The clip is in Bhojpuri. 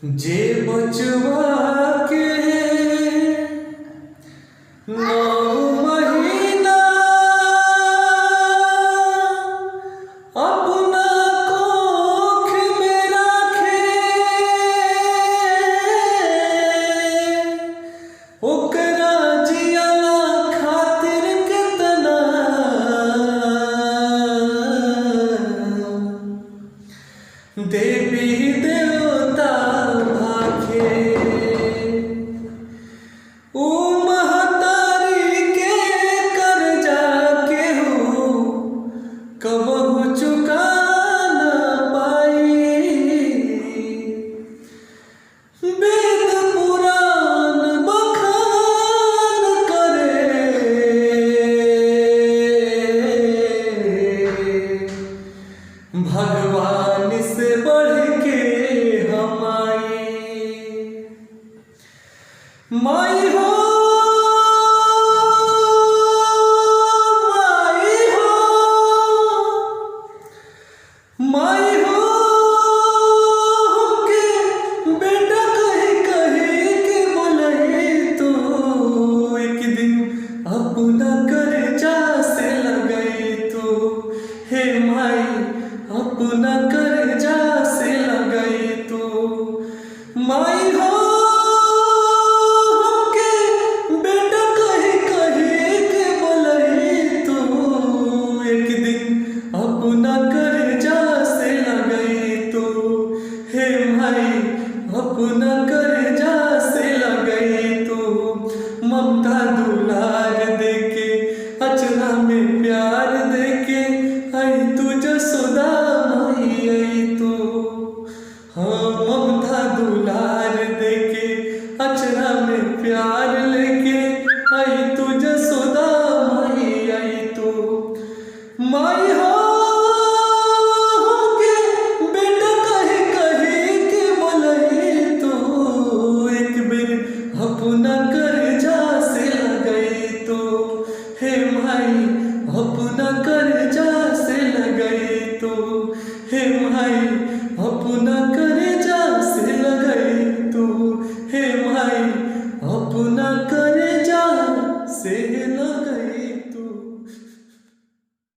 जे बचवा के 9 महीना अपना कोख में राखे, ओकरा जियाला खातिर कितना देवी देवता भाखे। ऊ महतारी के कर्जा केहू कबहू चुका न पाई। वेद पुराण बखान करे, भगवान से बढ़ के हम आई। माई हो, माई हो, माई हो, हमके बेटा कही कही के बोले तो एक दिन अपना कर्जा से लगई तो। हे माई अपना कर्जा से लगई तो। माई हो, अपना कर्जा से लगई तो। हे भाई अपना कर्जा से लगई तो। ममता दुलार देके अचरा में प्यार देके आई तू जसोदा माई आई तो। हाँ ममता दुलार देके अचरा में प्यार लेके आई तू जसोदा माई आई तो। माई